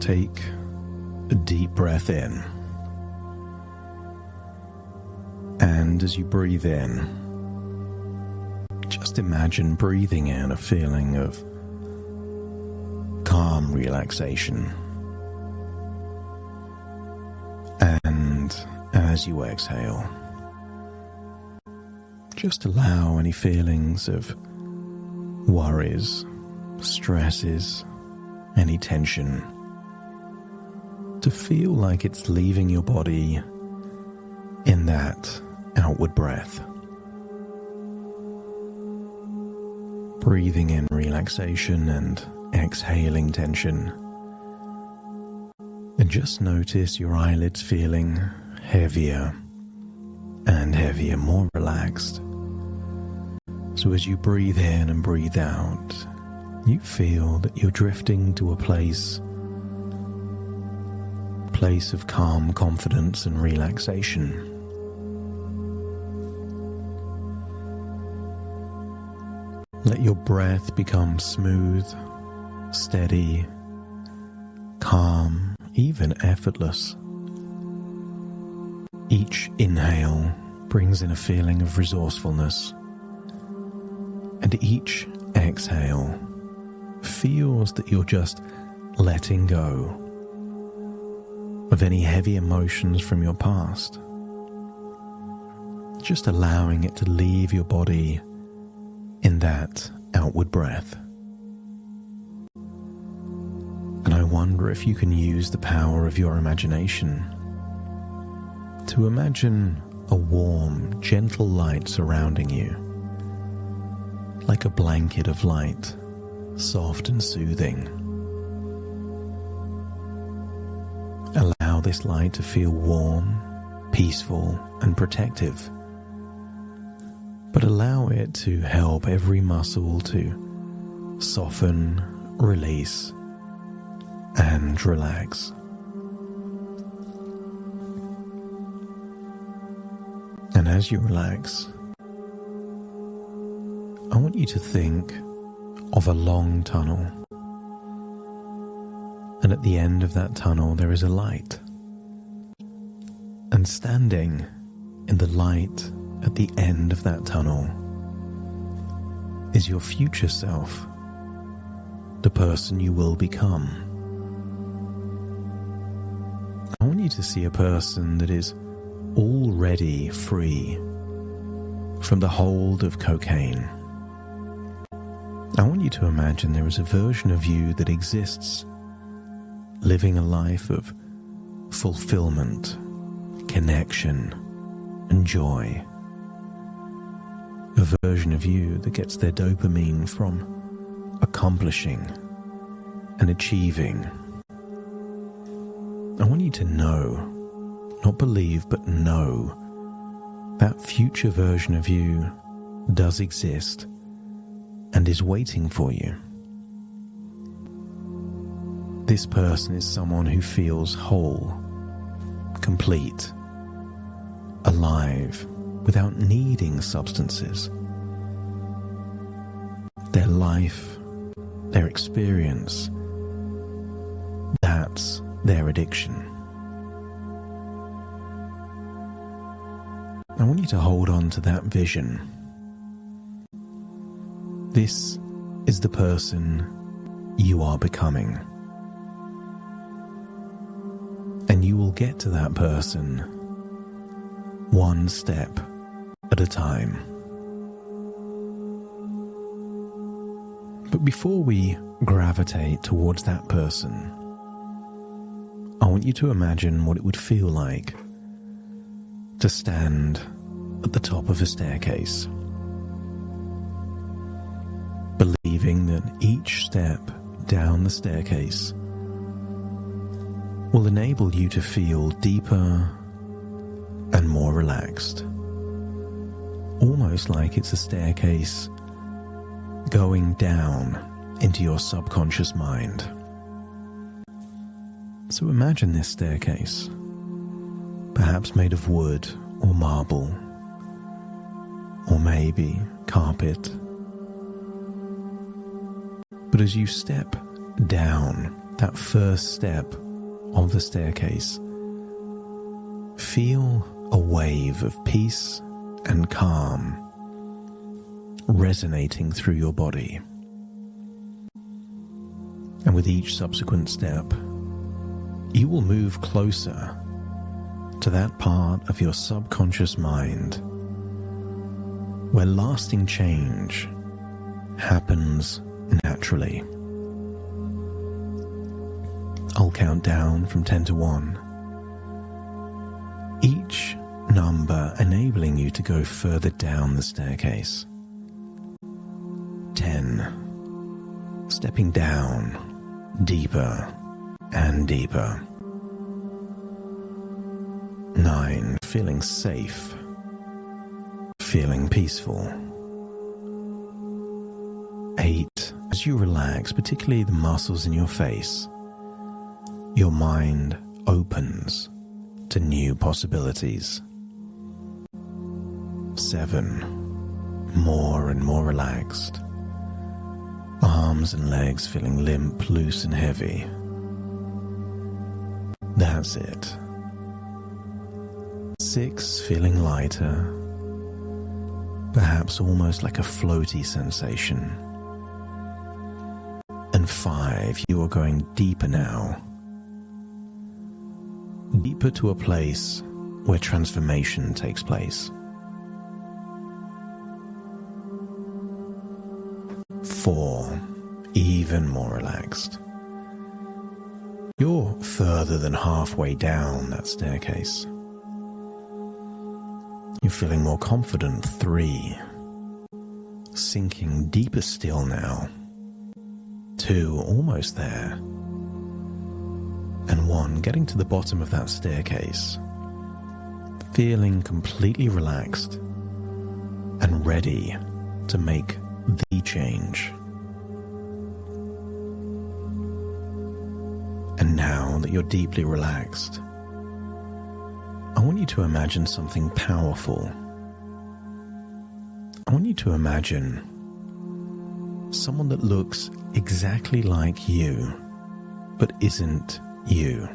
take a deep breath in. And as you breathe in, just imagine breathing in a feeling of calm relaxation. And as you exhale, just allow any feelings of worries, stresses, any tension to feel like it's leaving your body in that outward breath. Breathing in relaxation and exhaling tension. And just notice your eyelids feeling heavier and heavier, more relaxed. So as you breathe in and breathe out, you feel that you're drifting to a place of calm confidence and relaxation. Let your breath become smooth, steady, calm, even effortless. Each inhale brings in a feeling of resourcefulness, and each exhale feels that you're just letting go of any heavy emotions from your past, just allowing it to leave your body in that outward breath. And I wonder if you can use the power of your imagination to imagine a warm, gentle light surrounding you, like a blanket of light, soft and soothing. Allow this light to feel warm, peaceful, and protective, but allow it to help every muscle to soften, release, and relax. And as you relax, I want you to think of a long tunnel. And at the end of that tunnel, there is a light. And standing in the light at the end of that tunnel is your future self, the person you will become. I want you to see a person that is already free from the hold of cocaine. I want you to imagine there is a version of you that exists, living a life of fulfillment, connection, and joy. A version of you that gets their dopamine from accomplishing and achieving. I want you to know, not believe, but know that future version of you does exist and is waiting for you. This person is someone who feels whole, complete, alive, without needing substances. Their life, their experience, that's their addiction. I want you to hold on to that vision. This is the person you are becoming. And you will get to that person one step at a time. But before we gravitate towards that person, I want you to imagine what it would feel like to stand at the top of a staircase, believing that each step down the staircase will enable you to feel deeper and more relaxed, almost like it's a staircase going down into your subconscious mind. So imagine this staircase, perhaps made of wood or marble, or maybe carpet. But as you step down that first step of the staircase, feel a wave of peace and calm resonating through your body. And with each subsequent step, you will move closer to that part of your subconscious mind where lasting change happens naturally. I'll count down from 10 to 1, each number enabling you to go further down the staircase. 10, stepping down deeper and deeper. 9, feeling safe, feeling peaceful. 8, as you relax, particularly the muscles in your face, your mind opens to new possibilities. 7, more and more relaxed. Arms and legs feeling limp, loose and heavy. That's it. 6, feeling lighter, perhaps almost like a floaty sensation. And 5, you are going deeper now. Deeper to a place where transformation takes place. 4, even more relaxed. You're further than halfway down that staircase. You're feeling more confident. 3, sinking deeper still now. 2, almost there. And 1, getting to the bottom of that staircase, feeling completely relaxed and ready to make the change. And now that you're deeply relaxed, I want you to imagine something powerful. I want you to imagine someone that looks exactly like you, but isn't you.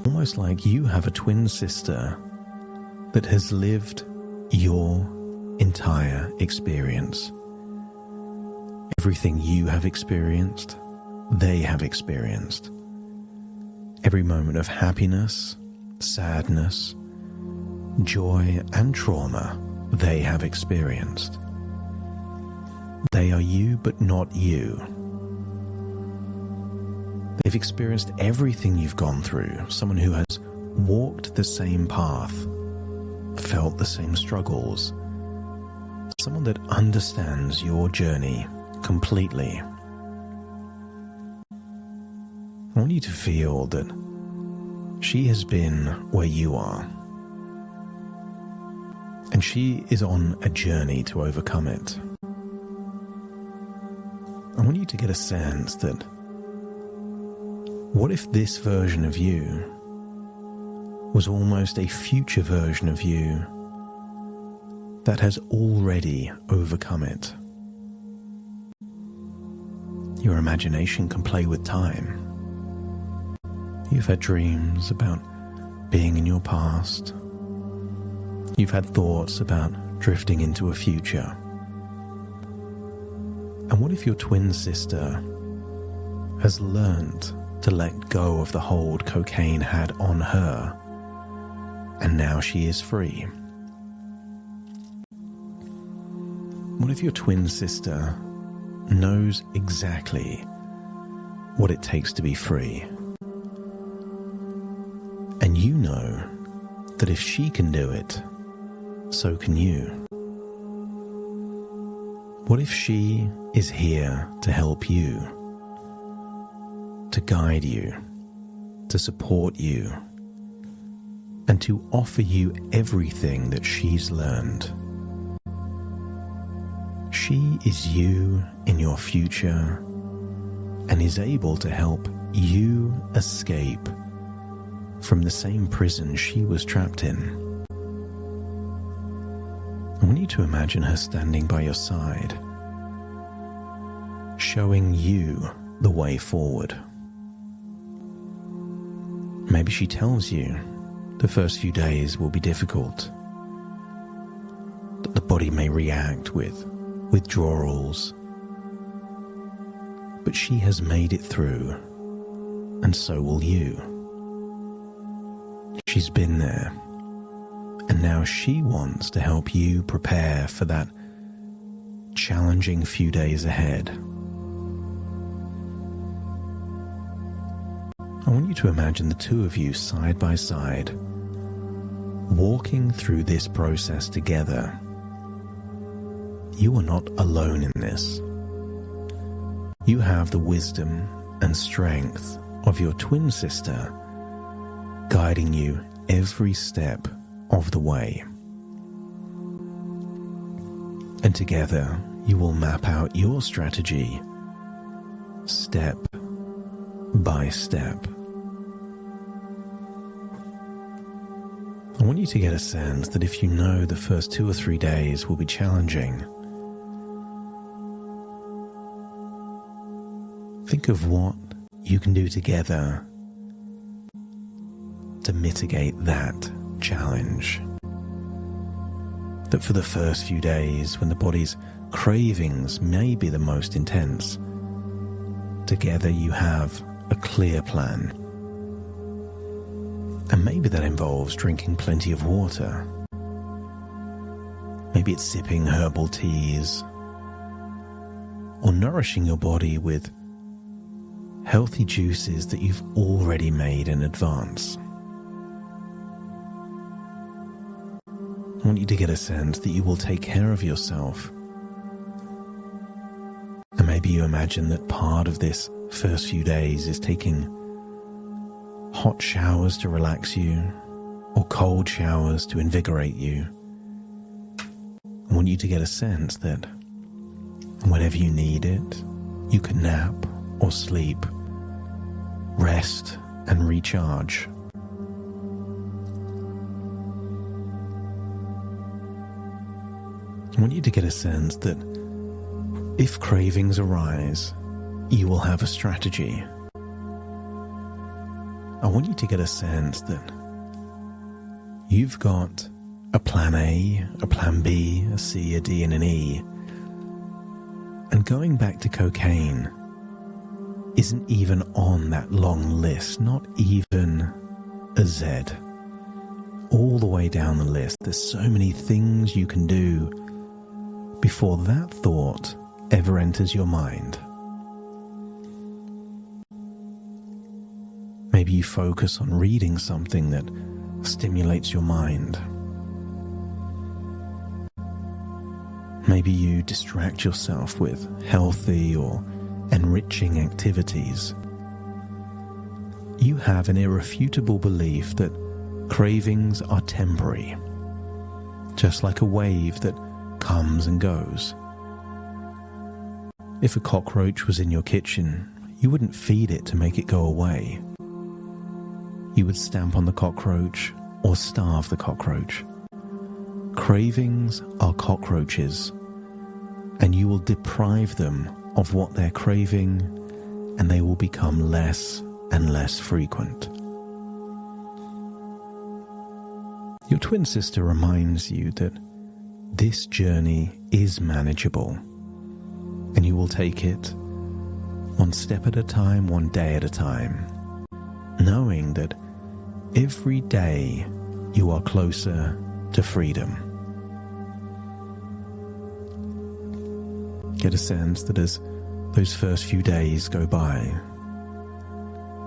Almost like you have a twin sister that has lived your entire experience. Everything you have experienced, they have experienced. Every moment of happiness, sadness, joy, and trauma they have experienced. They are you, but not you. They've experienced everything you've gone through. Someone who has walked the same path, felt the same struggles. Someone that understands your journey completely. I want you to feel that she has been where you are, and she is on a journey to overcome it. I want you to get a sense that what if this version of you was almost a future version of you that has already overcome it? Your imagination can play with time. You've had dreams about being in your past. You've had thoughts about drifting into a future. And what if your twin sister has learned to let go of the hold cocaine had on her, and now she is free? What if your twin sister knows exactly what it takes to be free? And you know that if she can do it, so can you. What if she is here to help you, to guide you, to support you, and to offer you everything that she's learned? She is you in your future and is able to help you escape from the same prison she was trapped in. I want you to imagine her standing by your side, showing you the way forward. Maybe she tells you the first few days will be difficult, that the body may react with withdrawals, but she has made it through, and so will you. She's been there, and now she wants to help you prepare for that challenging few days ahead. I want you to imagine the two of you side by side, walking through this process together. You are not alone in this. You have the wisdom and strength of your twin sister guiding you every step of the way. And together you will map out your strategy step by step. I want you to get a sense that if you know the first 2 or 3 days will be challenging, think of what you can do together to mitigate that challenge. That for the first few days, when the body's cravings may be the most intense, together you have a clear plan. And maybe that involves drinking plenty of water. Maybe it's sipping herbal teas, or nourishing your body with healthy juices that you've already made in advance. I want you to get a sense that you will take care of yourself. And maybe you imagine that part of this first few days is taking hot showers to relax you, or cold showers to invigorate you. I want you to get a sense that whenever you need it, you can nap or sleep, rest and recharge. I want you to get a sense that if cravings arise, you will have a strategy. I want you to get a sense that you've got a plan A, a plan B, a C, a D, and an E. And going back to cocaine isn't even on that long list, not even a Z. All the way down the list, there's so many things you can do before that thought ever enters your mind. Maybe you focus on reading something that stimulates your mind. Maybe you distract yourself with healthy or enriching activities. You have an irrefutable belief that cravings are temporary, just like a wave that comes and goes. If a cockroach was in your kitchen, you wouldn't feed it to make it go away. You would stamp on the cockroach or starve the cockroach. Cravings are cockroaches, and you will deprive them of what they're craving, and they will become less and less frequent. Your twin sister reminds you that this journey is manageable, and you will take it one step at a time, one day at a time, knowing that every day you are closer to freedom. Get a sense that as those first few days go by,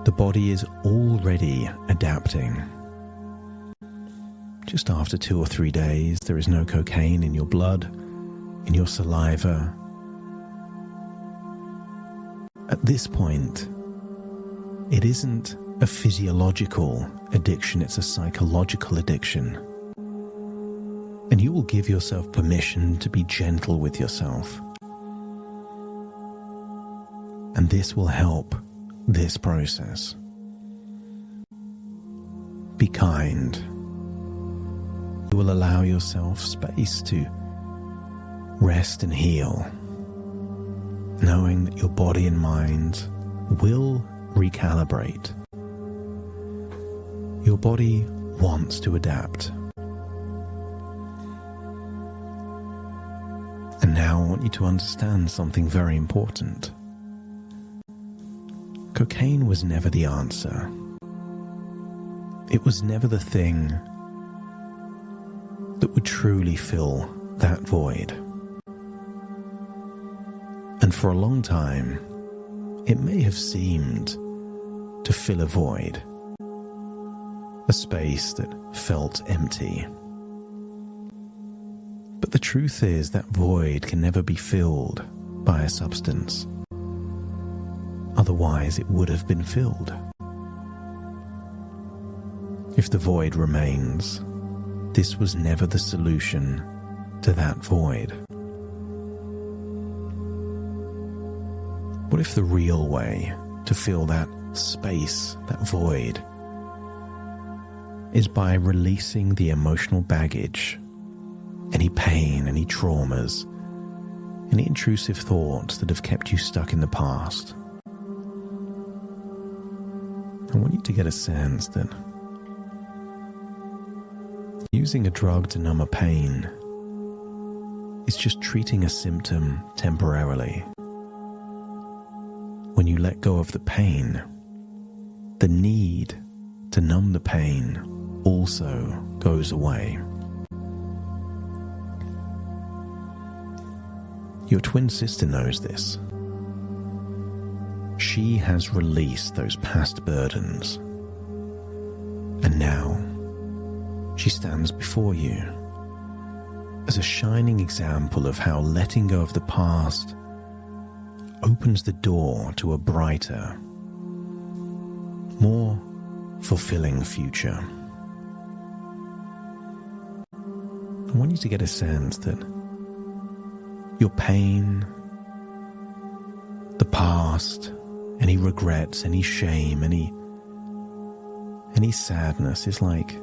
the body is already adapting. Just after 2 or 3 days, there is no cocaine in your blood, in your saliva. At this point, it isn't a physiological addiction, it's a psychological addiction. And you will give yourself permission to be gentle with yourself. And this will help this process. Be kind. You will allow yourself space to rest and heal, knowing that your body and mind will recalibrate. Your body wants to adapt. And now I want you to understand something very important. Cocaine was never the answer. It was never the thing that would truly fill that void. And for a long time, it may have seemed to fill a void, a space that felt empty. But the truth is that void can never be filled by a substance. Otherwise, it would have been filled. If the void remains, this was never the solution to that void. What if the real way to fill that space, that void, is by releasing the emotional baggage, any pain, any traumas, any intrusive thoughts that have kept you stuck in the past? I want you to get a sense that using a drug to numb a pain is just treating a symptom temporarily. When you let go of the pain, the need to numb the pain also goes away. Your twin sister knows this. She has released those past burdens, and now she stands before you as a shining example of how letting go of the past opens the door to a brighter, more fulfilling future. I want you to get a sense that your pain, the past, any regrets, any shame, any sadness is like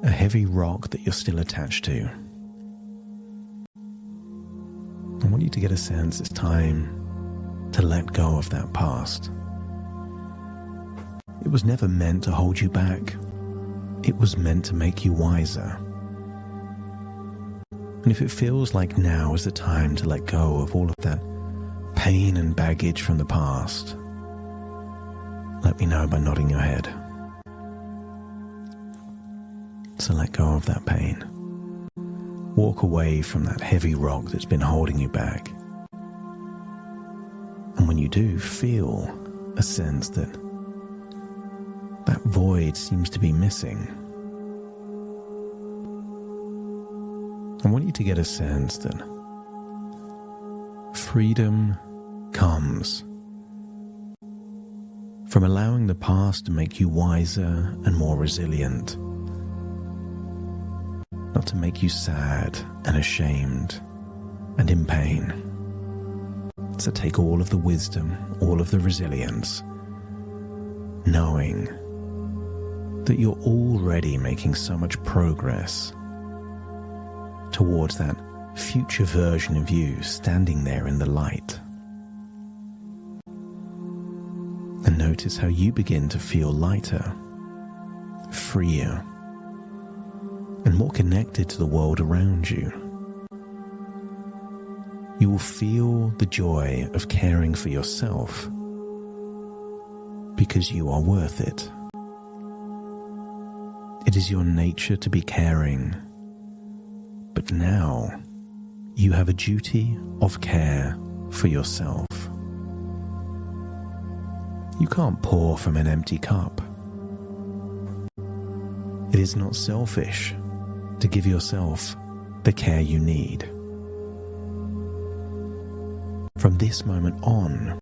a heavy rock that you're still attached to. I want you to get a sense it's time to let go of that past. It was never meant to hold you back. It was meant to make you wiser. And if it feels like now is the time to let go of all of that pain and baggage from the past, let me know by nodding your head. So let go of that pain. Walk away from that heavy rock that's been holding you back. And when you do, feel a sense that that void seems to be missing. I want you to get a sense that freedom comes from allowing the past to make you wiser and more resilient, not to make you sad and ashamed and in pain. So take all of the wisdom, all of the resilience, knowing that you're already making so much progress towards that future version of you standing there in the light. And notice how you begin to feel lighter, freer, and more connected to the world around you. You will feel the joy of caring for yourself because you are worth it. It is your nature to be caring, but now you have a duty of care for yourself. You can't pour from an empty cup. It is not selfish to give yourself the care you need. From this moment on,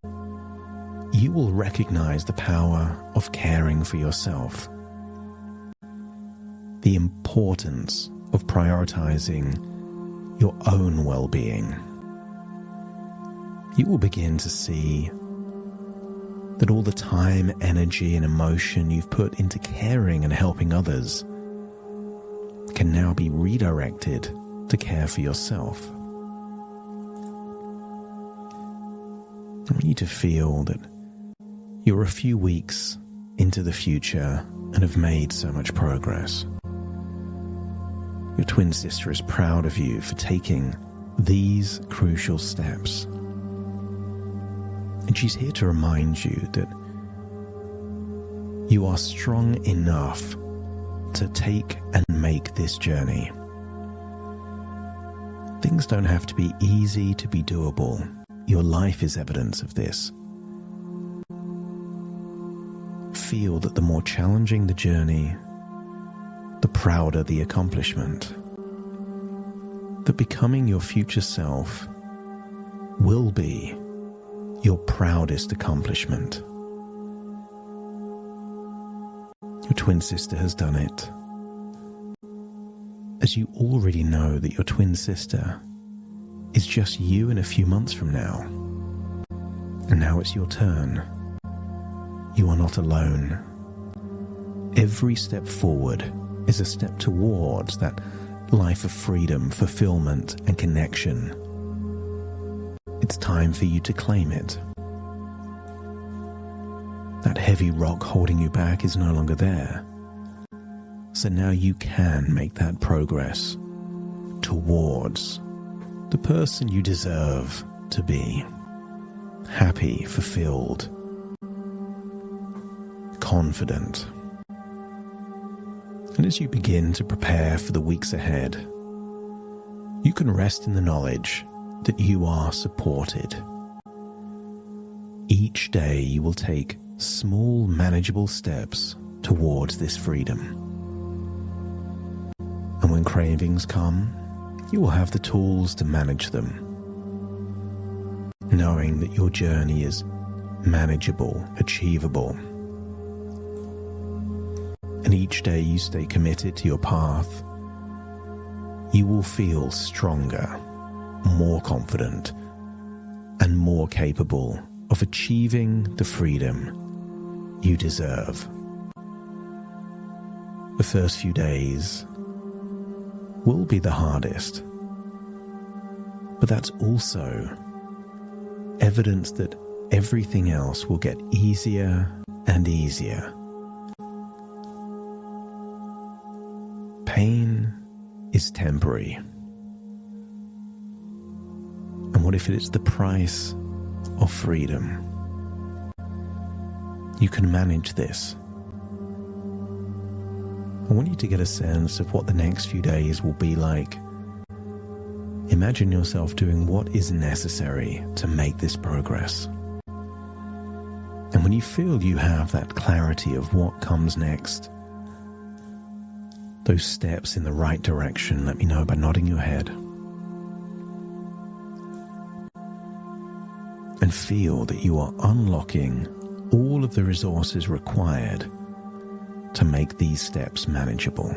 you will recognize the power of caring for yourself, the importance of prioritizing your own well-being. You will begin to see that all the time, energy, and emotion you've put into caring and helping others can now be redirected to care for yourself. I want you to feel that you're a few weeks into the future and have made so much progress. Your twin sister is proud of you for taking these crucial steps. And she's here to remind you that you are strong enough to take and make this journey. Things don't have to be easy to be doable. Your life is evidence of this. Feel that the more challenging the journey, the prouder the accomplishment. That becoming your future self will be your proudest accomplishment. Your twin sister has done it. As you already know that your twin sister is just you in a few months from now. And now it's your turn. You are not alone. Every step forward is a step towards that life of freedom, fulfillment, and connection. It's time for you to claim it. That heavy rock holding you back is no longer there. So now you can make that progress towards the person you deserve to be. Happy, fulfilled, confident. And as you begin to prepare for the weeks ahead, you can rest in the knowledge that you are supported. Each day you will take small, manageable steps towards this freedom. And when cravings come, you will have the tools to manage them, knowing that your journey is manageable, achievable. And each day you stay committed to your path, you will feel stronger, more confident, and more capable of achieving the freedom you deserve. The first few days will be the hardest, but that's also evidence that everything else will get easier and easier. Pain is temporary. And what if it's the price of freedom? You can manage this. I want you to get a sense of what the next few days will be like. Imagine yourself doing what is necessary to make this progress. And when you feel you have that clarity of what comes next, those steps in the right direction, let me know by nodding your head. And feel that you are unlocking all of the resources required to make these steps manageable.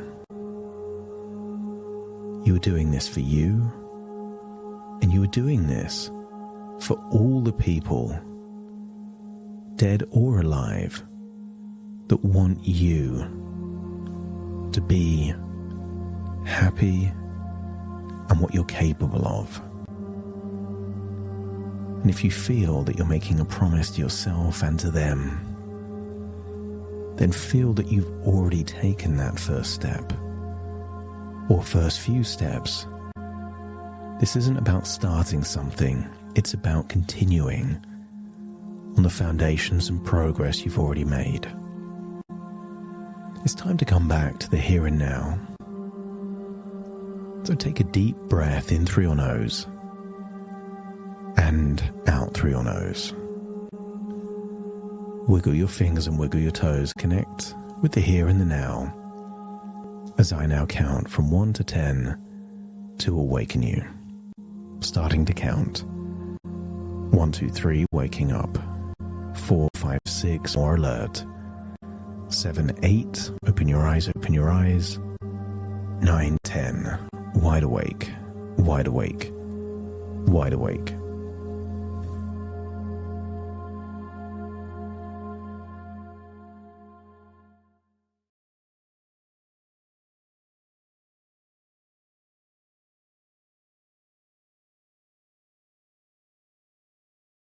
You are doing this for you, and you are doing this for all the people, dead or alive, that want you to be happy and what you're capable of. And if you feel that you're making a promise to yourself and to them, then feel that you've already taken that first step, or first few steps. This isn't about starting something, it's about continuing on the foundations and progress you've already made. It's time to come back to the here and now. So take a deep breath in through your nose and out through your nose. Wiggle your fingers and wiggle your toes. Connect with the here and the now as I now count from 1 to 10 to awaken you. Starting to count. 1, 2, 3, waking up. 4, 5, 6, more alert. 7, 8, open your eyes, open your eyes. 9, 10, wide awake, wide awake, wide awake.